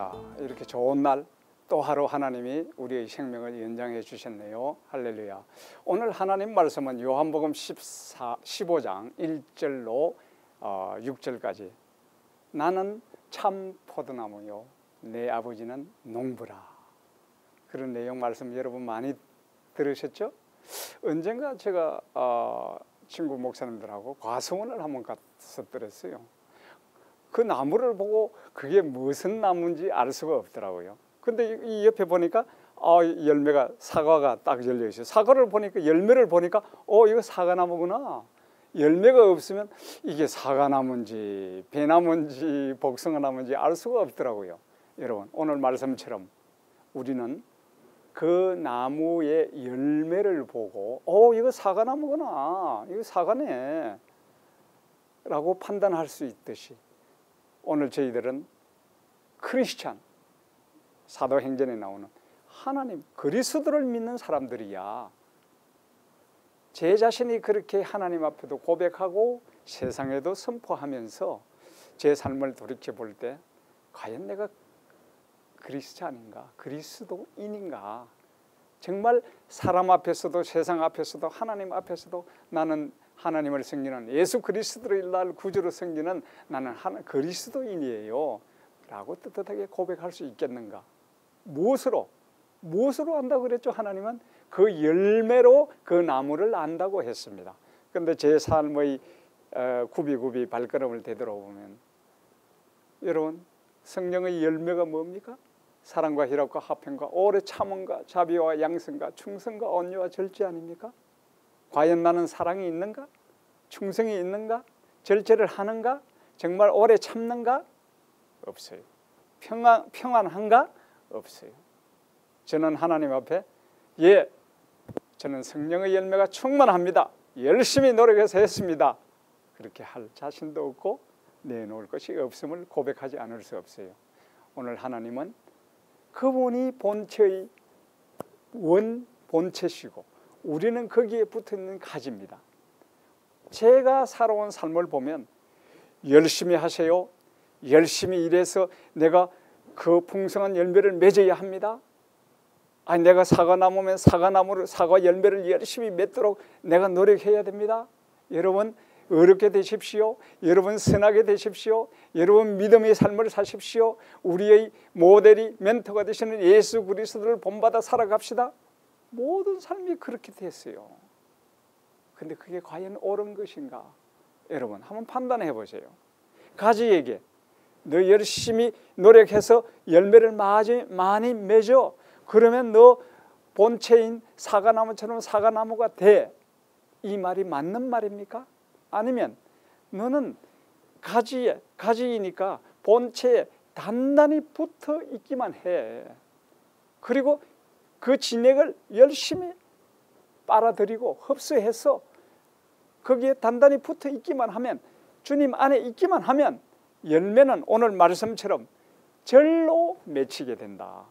자, 이렇게 좋은 날 또 하루 하나님이 우리의 생명을 연장해 주셨네요. 할렐루야. 오늘 하나님 말씀은 요한복음 15장 1절로 6절까지 나는 참 포도나무요 내 아버지는 농부라. 그런 내용 말씀 여러분 많이 들으셨죠? 언젠가 제가 친구 목사님들하고 과수원을 한번 가서 들었어요. 그 나무를 보고 그게 무슨 나무인지 알 수가 없더라고요. 근데 이 옆에 보니까 열매가 사과가 딱 열려 있어요. 사과를 보니까 열매를 보니까 이거 사과나무구나. 열매가 없으면 이게 사과나무인지 배나무인지 복숭아나무인지 알 수가 없더라고요. 여러분 오늘 말씀처럼 우리는 그 나무의 열매를 보고 이거 사과나무구나. 이거 사과네 라고 판단할 수 있듯이 오늘 저희들은 크리스찬 사도행전에 나오는 하나님 그리스도를 믿는 사람들이야. 제 자신이 그렇게 하나님 앞에도 고백하고 세상에도 선포하면서 제 삶을 돌이켜 볼 때 과연 내가 크리스찬인가 그리스도인인가, 정말 사람 앞에서도 세상 앞에서도 하나님 앞에서도 나는 하나님을 섬기는 예수 그리스도를 날 구주로 섬기는 나는 그리스도인이에요 라고 떳떳하게 고백할 수 있겠는가. 무엇으로 안다고 그랬죠? 하나님은 그 열매로 그 나무를 안다고 했습니다. 그런데 제 삶의 굽이굽이 발걸음을 되돌아보면 여러분 성령의 열매가 뭡니까? 사랑과 희락과 화평과 오래 참음과 자비와 양성과 충성과 온유와 절제 아닙니까? 과연 나는 사랑이 있는가? 충성이 있는가? 절제를 하는가? 정말 오래 참는가? 없어요. 평안한가? 없어요. 저는 하나님 앞에 저는 성령의 열매가 충만합니다. 열심히 노력해서 했습니다. 그렇게 할 자신도 없고 내놓을 것이 없음을 고백하지 않을 수 없어요. 오늘 하나님은 그분이 본체의 본체시고 우리는 거기에 붙어있는 가지입니다. 제가 살아온 삶을 보면 열심히 하세요. 열심히 일해서 내가 그 풍성한 열매를 맺어야 합니다. 내가 사과나무면 사과 열매를 열심히 맺도록 내가 노력해야 됩니다. 여러분 어렵게 되십시오. 여러분 선하게 되십시오. 여러분 믿음의 삶을 사십시오. 우리의 모델이 멘토가 되시는 예수 그리스도를 본받아 살아갑시다. 모든 삶이 그렇게 됐어요. 근데 그게 과연 옳은 것인가? 여러분 한번 판단해 보세요. 가지에게 너 열심히 노력해서 열매를 많이 맺어. 그러면 너 본체인 사과나무처럼 사과나무가 돼. 이 말이 맞는 말입니까? 아니면 너는 가지이니까 본체에 단단히 붙어 있기만 해. 그리고 그 진액을 열심히 빨아들이고 흡수해서 거기에 단단히 붙어 있기만 하면, 주님 안에 있기만 하면 열매는 오늘 말씀처럼 절로 맺히게 된다.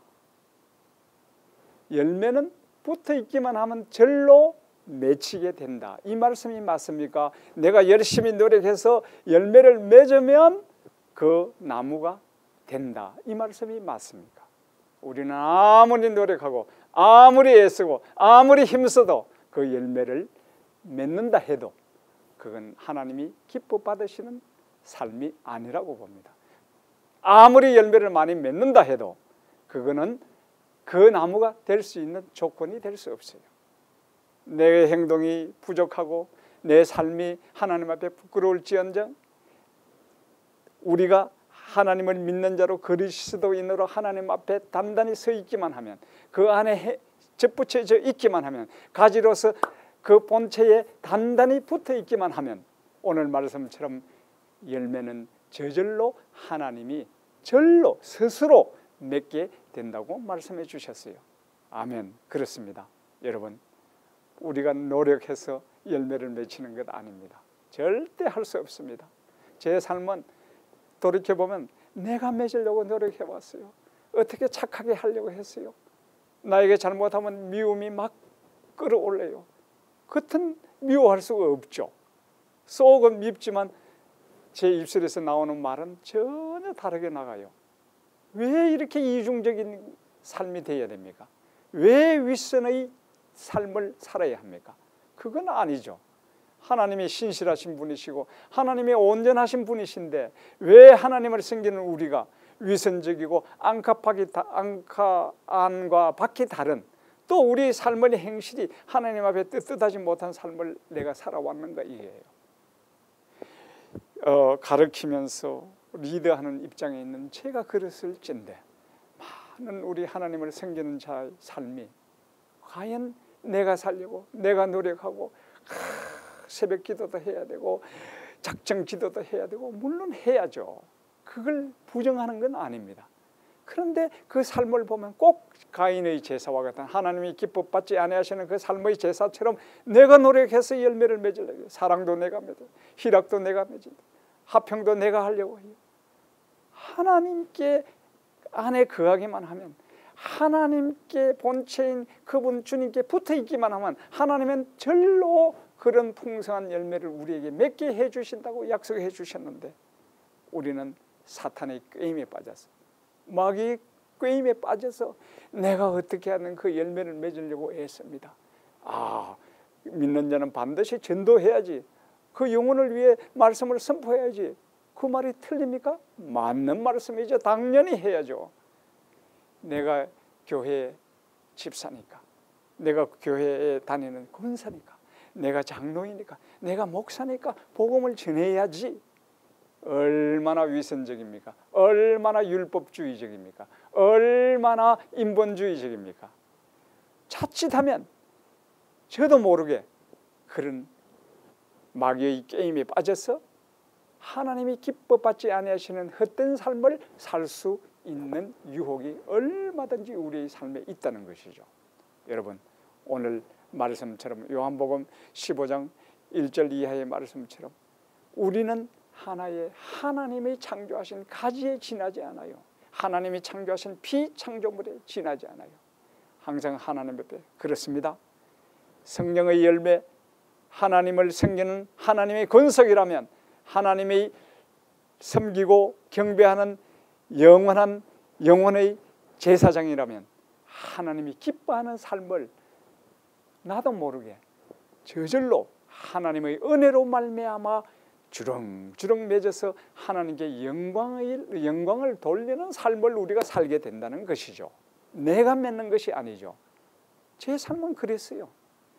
열매는 붙어 있기만 하면 절로 맺히게 된다. 이 말씀이 맞습니까? 내가 열심히 노력해서 열매를 맺으면 그 나무가 된다. 이 말씀이 맞습니까? 우리는 아무리 노력하고 아무리 애쓰고 아무리 힘써도 그 열매를 맺는다 해도 그건 하나님이 기뻐 받으시는 삶이 아니라고 봅니다. 아무리 열매를 많이 맺는다 해도 그거는 그 나무가 될 수 있는 조건이 될 수 없어요. 내 행동이 부족하고 내 삶이 하나님 앞에 부끄러울지언정 우리가 하나님을 믿는 자로 그리스도인으로 하나님 앞에 단단히 서 있기만 하면, 그 안에 접붙여져 있기만 하면, 가지로서 그 본체에 단단히 붙어 있기만 하면 오늘 말씀처럼 열매는 저절로 하나님이 절로 스스로 맺게 된다고 말씀해 주셨어요. 아멘. 그렇습니다. 여러분 우리가 노력해서 열매를 맺히는 것 아닙니다. 절대 할 수 없습니다. 제 삶은 돌이켜보면 내가 맺으려고 노력해왔어요. 어떻게 착하게 하려고 했어요. 나에게 잘못하면 미움이 막 끌어올려요. 겉은 미워할 수가 없죠. 속은 밉지만 제 입술에서 나오는 말은 전혀 다르게 나가요. 왜 이렇게 이중적인 삶이 되어야 됩니까? 왜 윗선의 삶을 살아야 합니까? 그건 아니죠. 하나님이 신실하신 분이시고 하나님이 온전하신 분이신데 왜 하나님을 섬기는 우리가 위선적이고 안과 밖이 다른 또 우리 삶의 행실이 하나님 앞에 뜻하지 못한 삶을 내가 살아왔는가 이게요. 가르치면서 리더하는 입장에 있는 제가 그랬을진데 많은 우리 하나님을 섬기는 자의 삶이 과연 내가 살려고 내가 노력하고 새벽 기도도 해야 되고 작정 기도도 해야 되고 물론 해야죠. 그걸 부정하는 건 아닙니다. 그런데 그 삶을 보면 꼭 가인의 제사와 같은 하나님이 기뻐받지 아니하시는 그 삶의 제사처럼 내가 노력해서 열매를 맺으려고 사랑도 내가 맺어 희락도 내가 맺어 화평도 내가 하려고 해요. 하나님께 안에 거하기만 하면 하나님께 본체인 그분 주님께 붙어있기만 하면 하나님은 절로 그런 풍성한 열매를 우리에게 맺게 해주신다고 약속해 주셨는데 우리는 사탄의 꾀임에 빠져서 마귀의 꾀임에 빠져서 내가 어떻게 하는 그 열매를 맺으려고 애씁니다. 믿는 자는 반드시 전도해야지. 그 영혼을 위해 말씀을 선포해야지. 그 말이 틀립니까? 맞는 말씀이죠. 당연히 해야죠. 내가 교회 집사니까, 내가 교회에 다니는 권사니까, 내가 장로이니까, 내가 목사니까 복음을 전해야지. 얼마나 위선적입니까? 얼마나 율법주의적입니까? 얼마나 인본주의적입니까? 자칫하면 저도 모르게 그런 마귀의 게임에 빠져서 하나님이 기뻐받지 아니하시는 헛된 삶을 살 수 있는 유혹이 얼마든지 우리의 삶에 있다는 것이죠. 여러분, 오늘 말씀처럼 요한복음 15장 1절 이하의 말씀처럼 우리는 하나님이 창조하신 가지에 지나지 않아요. 하나님이 창조하신 비창조물에 지나지 않아요. 항상 하나님 앞에 그렇습니다. 성령의 열매, 하나님을 섬기는 하나님의 권석이라면, 하나님의 섬기고 경배하는 영원한 영혼의 제사장이라면 하나님이 기뻐하는 삶을 나도 모르게 저절로 하나님의 은혜로 말미암아 주렁주렁 맺어서 하나님께 영광을 돌리는 삶을 우리가 살게 된다는 것이죠. 내가 맺는 것이 아니죠. 제 삶은 그랬어요.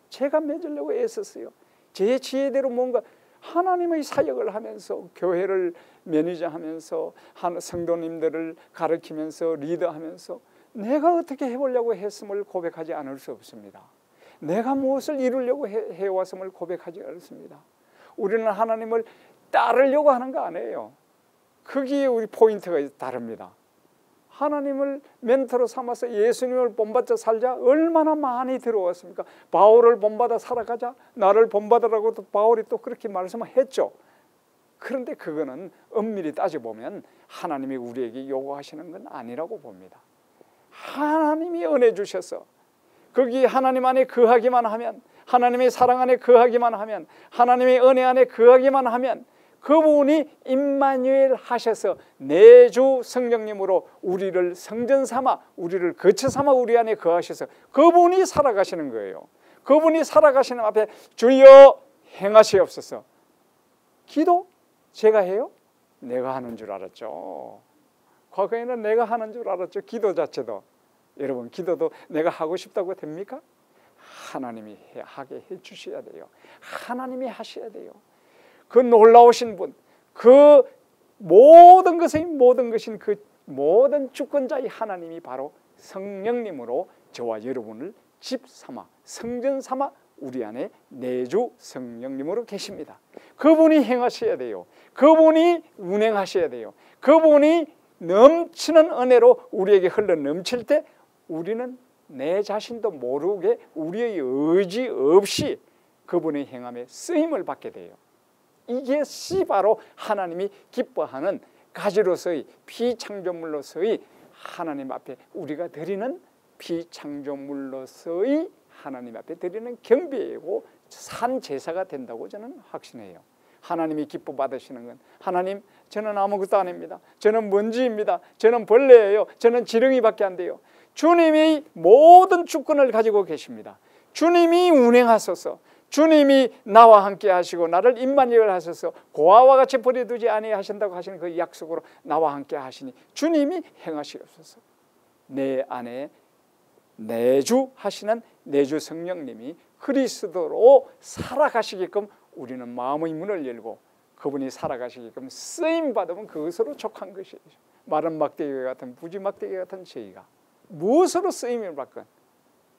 제가 맺으려고 애썼어요. 제 지혜대로 뭔가 하나님의 사역을 하면서 교회를 매니저하면서 성도님들을 가르치면서 리더하면서 내가 어떻게 해보려고 했음을 고백하지 않을 수 없습니다. 내가 무엇을 이루려고 해왔음을 고백하지 않습니다. 우리는 하나님을 따르려고 하는 거 아니에요. 거기에 우리 포인트가 다릅니다. 하나님을 멘토로 삼아서 예수님을 본받아 살자 얼마나 많이 들어왔습니까? 바울을 본받아 살아가자, 나를 본받으라고도 바울이 또 그렇게 말씀을 했죠. 그런데 그거는 엄밀히 따져보면 하나님이 우리에게 요구하시는 건 아니라고 봅니다. 하나님이 은혜 주셔서 거기 하나님 안에 거하기만 하면, 하나님의 사랑 안에 거하기만 하면, 하나님의 은혜 안에 거하기만 하면 그분이 임마누엘 하셔서 내주 성령님으로 우리를 성전 삼아, 우리를 거처 삼아 우리 안에 거하셔서 그분이 살아가시는 거예요. 그분이 살아가시는 앞에 주여 행하시옵소서. 기도 제가 해요? 내가 하는 줄 알았죠. 과거에는 내가 하는 줄 알았죠. 기도 자체도. 여러분, 기도도 내가 하고 싶다고 됩니까? 하나님이 하게 해주셔야 돼요. 하나님이 하셔야 돼요. 그 놀라우신 분, 그 모든 것인 그 모든 주권자의 하나님이 바로 성령님으로 저와 여러분을 집 삼아, 성전 삼아 우리 안에 내주 성령님으로 계십니다. 그분이 행하셔야 돼요. 그분이 운행하셔야 돼요. 그분이 넘치는 은혜로 우리에게 흘러 넘칠 때 우리는 내 자신도 모르게 우리의 의지 없이 그분의 행함에 쓰임을 받게 돼요. 이것이 바로 하나님이 기뻐하는 가지로서의 비창조물로서의 하나님 앞에 우리가 드리는 비창조물로서의 하나님 앞에 드리는 경배이고 산 제사가 된다고 저는 확신해요. 하나님이 기뻐 받으시는 건 하나님 저는 아무것도 아닙니다. 저는 먼지입니다. 저는 벌레예요. 저는 지렁이밖에 안 돼요. 주님이 모든 주권을 가지고 계십니다. 주님이 운행하소서. 주님이 나와 함께 하시고 나를 임마누엘 하셔서 고아와 같이 버려두지 아니하신다고 하시는 그 약속으로 나와 함께 하시니 주님이 행하시옵소서. 내 안에 내주하시는 내주 성령님이 그리스도로 살아가시게끔 우리는 마음의 문을 열고 그분이 살아가시게끔 쓰임받으면 그것으로 족한 것이죠. 마른 막대기 같은 무지 막대기 같은 저희가 무엇으로 쓰임을 받건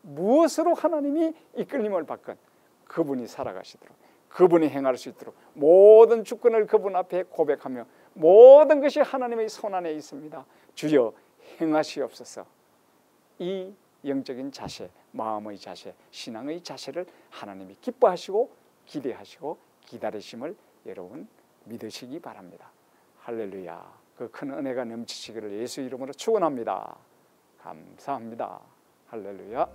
무엇으로 하나님이 이끌림을 받건 그분이 살아가시도록 그분이 행할 수 있도록 모든 주권을 그분 앞에 고백하며 모든 것이 하나님의 손안에 있습니다. 주여 행하시옵소서. 이 영적인 자세, 마음의 자세, 신앙의 자세를 하나님이 기뻐하시고 기대하시고 기다리심을 여러분 믿으시기 바랍니다. 할렐루야. 그 큰 은혜가 넘치시기를 예수 이름으로 축원합니다. 감사합니다. 할렐루야.